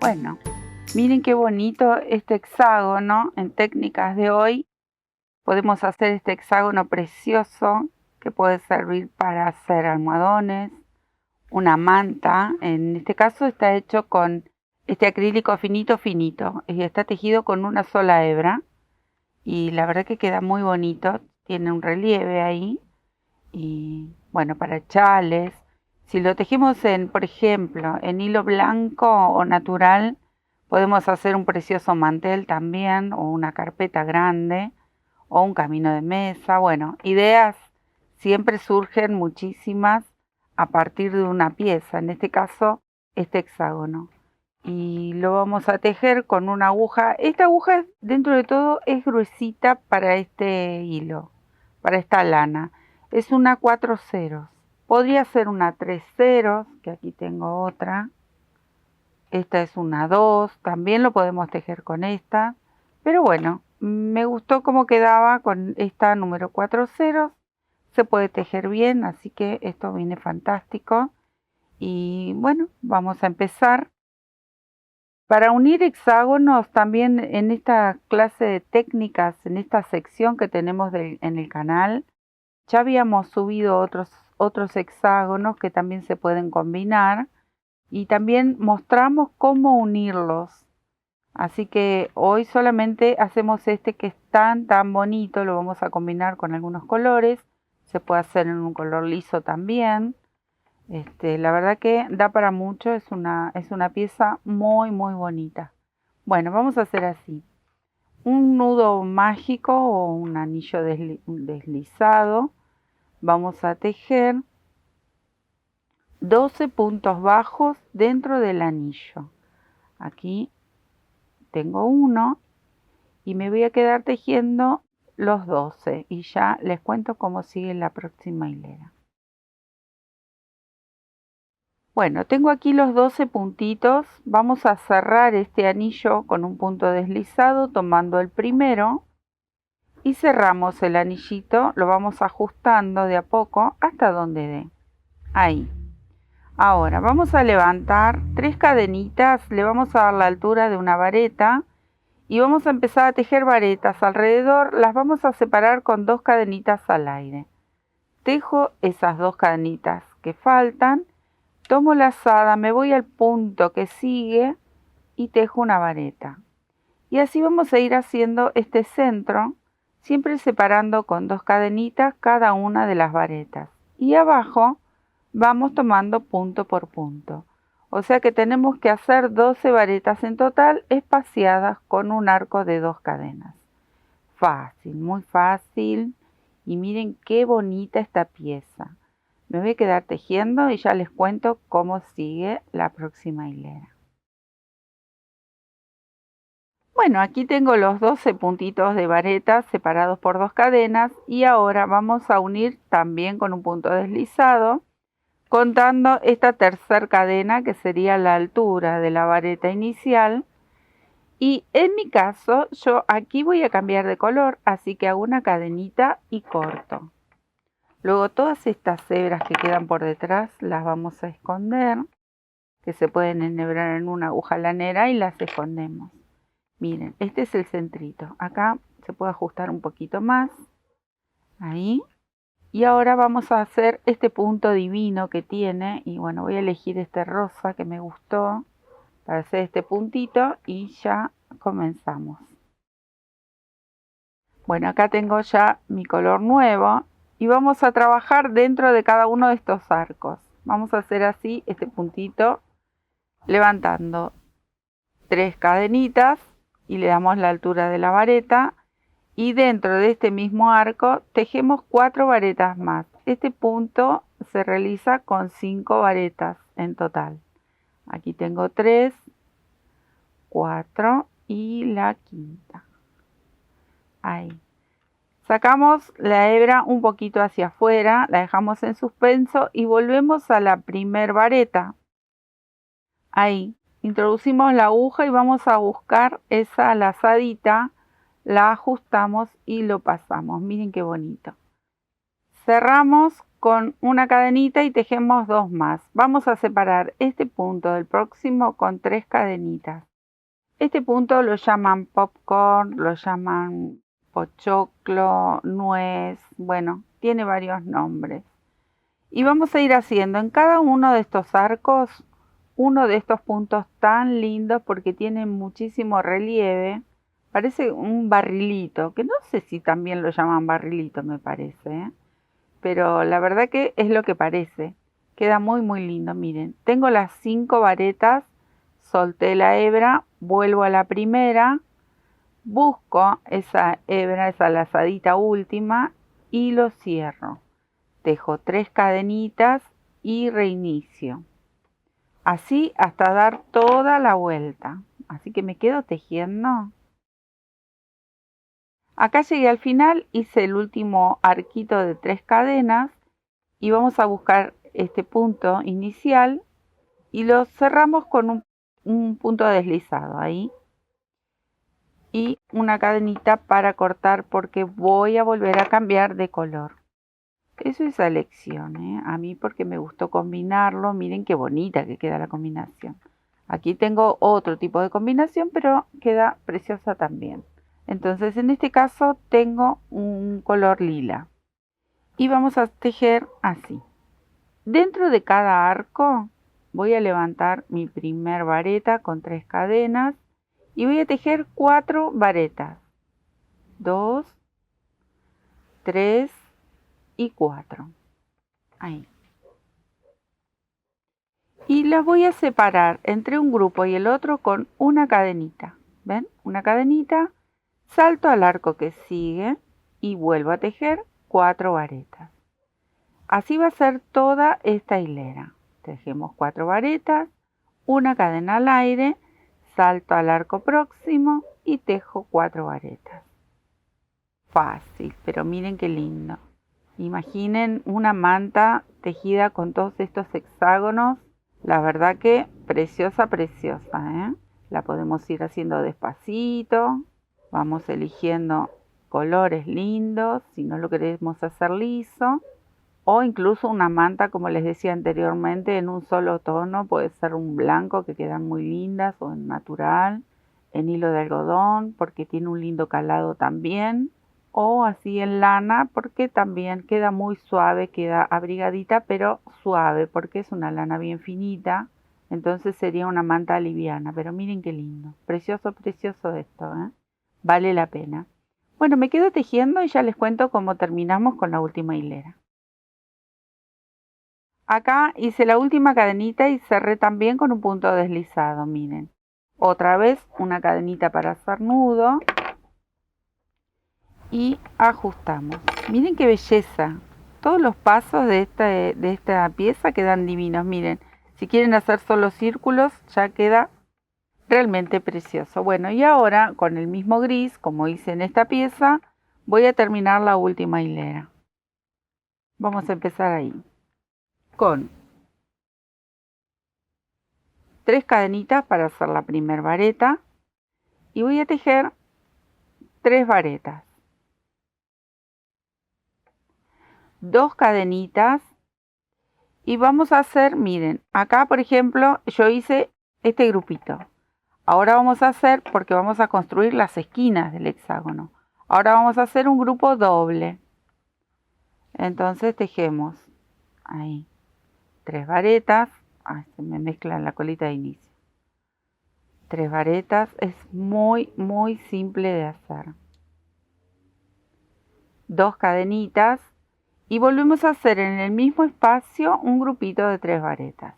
Bueno, miren qué bonito este hexágono. En técnicas de hoy podemos hacer este hexágono precioso que puede servir para hacer almohadones, una manta. En este caso está hecho con este acrílico finito y está tejido con una sola hebra y la verdad que queda muy bonito, tiene un relieve ahí. Y bueno, para chales, si lo tejemos por ejemplo, en hilo blanco o natural, podemos hacer un precioso mantel también, o una carpeta grande, o un camino de mesa. Bueno, ideas siempre surgen muchísimas a partir de una pieza, en este caso, este hexágono. Y lo vamos a tejer con una aguja. Esta aguja, dentro de todo, es gruesita para este hilo, para esta lana. Es una 4 ceros. Podría ser una 3 ceros, que aquí tengo otra. Esta es una 2, también lo podemos tejer con esta. Pero bueno, me gustó cómo quedaba con esta número 4 ceros. Se puede tejer bien, así que esto viene fantástico. Y bueno, vamos a empezar. Para unir hexágonos, también en esta clase de técnicas, en esta sección que tenemos en el canal, ya habíamos subido otros hexágonos que también se pueden combinar y también mostramos cómo unirlos. Así que hoy solamente hacemos este que es tan bonito, lo vamos a combinar con algunos colores. Se puede hacer en un color liso también. La verdad que da para mucho, es una pieza muy bonita. Bueno, vamos a hacer así. Un nudo mágico o un anillo deslizado. Vamos a tejer 12 puntos bajos dentro del anillo. Aquí tengo uno y me voy a quedar tejiendo los 12 y ya les cuento cómo sigue la próxima hilera. Bueno, tengo aquí los 12 puntitos. Vamos a cerrar este anillo con un punto deslizado tomando el primero y cerramos el anillito, lo vamos ajustando de a poco hasta donde dé. Ahí. Ahora vamos a levantar 3 cadenitas, le vamos a dar la altura de una vareta y vamos a empezar a tejer varetas alrededor. Las vamos a separar con 2 cadenitas al aire. Tejo esas 2 cadenitas que faltan. Tomo la lazada, me voy al punto que sigue y tejo una vareta. Y así vamos a ir haciendo este centro, siempre separando con 2 cadenitas cada una de las varetas. Y abajo vamos tomando punto por punto. O sea que tenemos que hacer 12 varetas en total, espaciadas con un arco de 2 cadenas. Fácil, muy fácil. Y miren qué bonita esta pieza. Me voy a quedar tejiendo y ya les cuento cómo sigue la próxima hilera. Bueno, aquí tengo los 12 puntitos de varetas separados por 2 cadenas y ahora vamos a unir también con un punto deslizado, contando esta tercera cadena que sería la altura de la vareta inicial. Y en mi caso, yo aquí voy a cambiar de color, así que hago una cadenita y corto. Luego todas estas hebras que quedan por detrás las vamos a esconder, que se pueden enhebrar en una aguja lanera y las escondemos. Miren, este es el centrito. Acá se puede ajustar un poquito más. Ahí. Y ahora vamos a hacer este punto divino que tiene. Y bueno, voy a elegir este rosa que me gustó para hacer este puntito y ya comenzamos. Bueno, acá tengo ya mi color nuevo. Y vamos a trabajar dentro de cada uno de estos arcos. Vamos a hacer así este puntito, levantando 3 cadenitas y le damos la altura de la vareta. Y dentro de este mismo arco tejemos 4 varetas más. Este punto se realiza con 5 varetas en total. Aquí tengo 3, 4 y la quinta. Ahí. Sacamos la hebra un poquito hacia afuera, la dejamos en suspenso y volvemos a la primer vareta. Ahí, introducimos la aguja y vamos a buscar esa lazadita, la ajustamos y lo pasamos. Miren qué bonito. Cerramos con una cadenita y tejemos 2 más. Vamos a separar este punto del próximo con 3 cadenitas. Este punto lo llaman popcorn, lo llaman pochoclo, nuez, bueno, tiene varios nombres. Y vamos a ir haciendo en cada uno de estos arcos uno de estos puntos tan lindos porque tienen muchísimo relieve. Parece un barrilito, que no sé si también lo llaman barrilito, me parece, ¿eh? Pero la verdad que es lo que parece. Queda muy muy lindo, miren. Tengo las 5 varetas, solté la hebra, vuelvo a la primera, busco esa hebra, esa lazadita última y lo cierro. Tejo 3 cadenitas y reinicio. Así hasta dar toda la vuelta. Así que me quedo tejiendo. Acá llegué al final, hice el último arquito de 3 cadenas y vamos a buscar este punto inicial y lo cerramos con un punto deslizado ahí y una cadenita para cortar porque voy a volver a cambiar de color. Eso es a elección, ¿eh? A mí porque me gustó combinarlo. Miren qué bonita que queda la combinación. Aquí tengo otro tipo de combinación, pero queda preciosa también. Entonces en este caso tengo un color lila. Y vamos a tejer así. Dentro de cada arco voy a levantar mi primer vareta con 3 cadenas y voy a tejer 4 varetas. 2, 3 y 4. Ahí. Y las voy a separar entre un grupo y el otro con una cadenita. ¿Ven? Una cadenita, salto al arco que sigue y vuelvo a tejer 4 varetas. Así va a ser toda esta hilera. Tejemos 4 varetas, una cadena al aire, salto al arco próximo y tejo 4 varetas. Fácil, pero miren qué lindo. Imaginen una manta tejida con todos estos hexágonos. La verdad que preciosa, preciosa, ¿eh? La podemos ir haciendo despacito. Vamos eligiendo colores lindos, si no lo queremos hacer liso. O incluso una manta, como les decía anteriormente, en un solo tono. Puede ser un blanco, que quedan muy lindas, o en natural, en hilo de algodón, porque tiene un lindo calado también. O así en lana, porque también queda muy suave, queda abrigadita, pero suave, porque es una lana bien finita. Entonces sería una manta liviana, pero miren qué lindo. Precioso, precioso esto, ¿eh? Vale la pena. Bueno, me quedo tejiendo y ya les cuento cómo terminamos con la última hilera. Acá hice la última cadenita y cerré también con un punto deslizado, miren. Otra vez una cadenita para hacer nudo. Y ajustamos. Miren qué belleza. Todos los pasos de esta pieza quedan divinos. Miren, si quieren hacer solo círculos ya queda realmente precioso. Bueno, y ahora con el mismo gris, como hice en esta pieza, voy a terminar la última hilera. Vamos a empezar ahí. Con 3 cadenitas para hacer la primera vareta. Y voy a tejer 3 varetas. 2 cadenitas y vamos a hacer, miren, acá por ejemplo yo hice este grupito. Ahora vamos a hacer, porque vamos a construir las esquinas del hexágono, ahora vamos a hacer un grupo doble. Entonces tejemos ahí 3 varetas. Ay, se me mezcla la colita de inicio. 3 varetas, es muy muy simple de hacer. 2 cadenitas. Y volvemos a hacer en el mismo espacio un grupito de 3 varetas.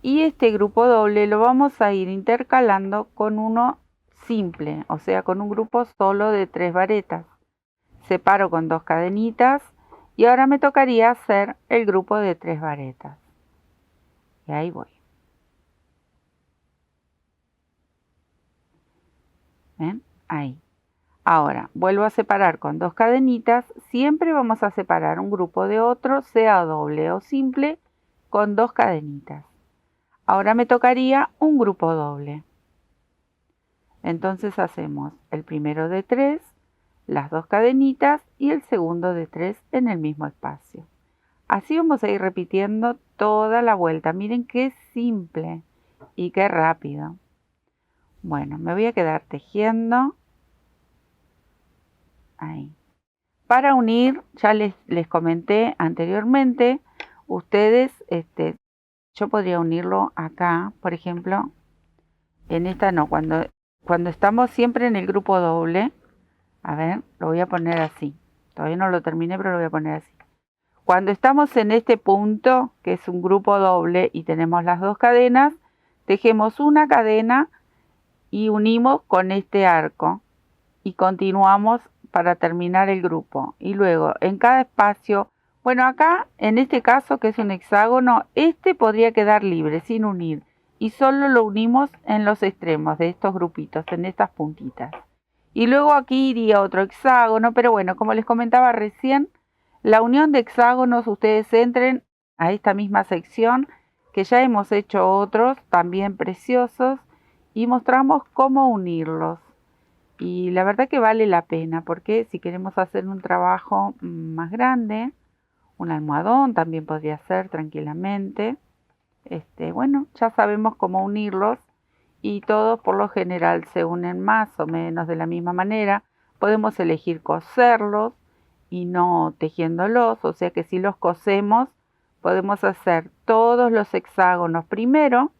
Y este grupo doble lo vamos a ir intercalando con uno simple, o sea, con un grupo solo de 3 varetas. Separo con 2 cadenitas y ahora me tocaría hacer el grupo de 3 varetas. Y ahí voy. ¿Ven? Ahí. Ahora, vuelvo a separar con 2 cadenitas. Siempre vamos a separar un grupo de otro, sea doble o simple, con 2 cadenitas. Ahora me tocaría un grupo doble. Entonces hacemos el primero de 3, las 2 cadenitas y el segundo de 3 en el mismo espacio. Así vamos a ir repitiendo toda la vuelta. Miren qué simple y qué rápido. Bueno, me voy a quedar tejiendo. Ahí. Para unir, ya les comenté anteriormente, ustedes, yo podría unirlo acá, por ejemplo, en esta no, cuando estamos siempre en el grupo doble, a ver, lo voy a poner así, todavía no lo terminé, pero lo voy a poner así. Cuando estamos en este punto, que es un grupo doble y tenemos las 2 cadenas, tejemos una cadena y unimos con este arco y continuamos para terminar el grupo. Y luego en cada espacio, bueno, acá en este caso que es un hexágono, este podría quedar libre sin unir y solo lo unimos en los extremos de estos grupitos, en estas puntitas. Y luego aquí iría otro hexágono, pero bueno, como les comentaba recién, la unión de hexágonos, ustedes entren a esta misma sección que ya hemos hecho otros también preciosos y mostramos cómo unirlos. Y la verdad que vale la pena porque si queremos hacer un trabajo más grande, un almohadón también podría ser tranquilamente. Bueno, ya sabemos cómo unirlos y todos por lo general se unen más o menos de la misma manera. Podemos elegir coserlos y no tejiéndolos, o sea que si los cosemos podemos hacer todos los hexágonos primero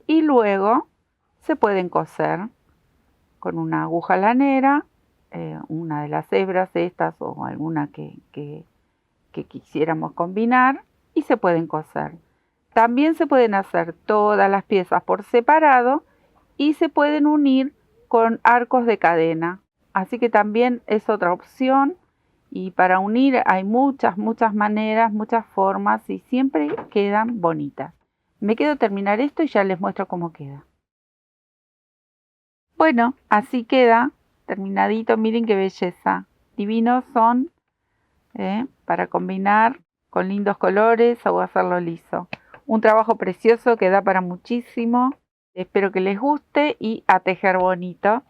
y luego se pueden coser con una aguja lanera, una de las hebras estas o alguna que quisiéramos combinar y se pueden coser. También se pueden hacer todas las piezas por separado y se pueden unir con arcos de cadena. Así que también es otra opción y para unir hay muchas maneras, muchas formas y siempre quedan bonitas. Me quedo terminar esto y ya les muestro cómo queda. Bueno, así queda terminadito. Miren qué belleza. Divinos son para combinar con lindos colores o hacerlo liso. Un trabajo precioso que da para muchísimo. Espero que les guste y a tejer bonito.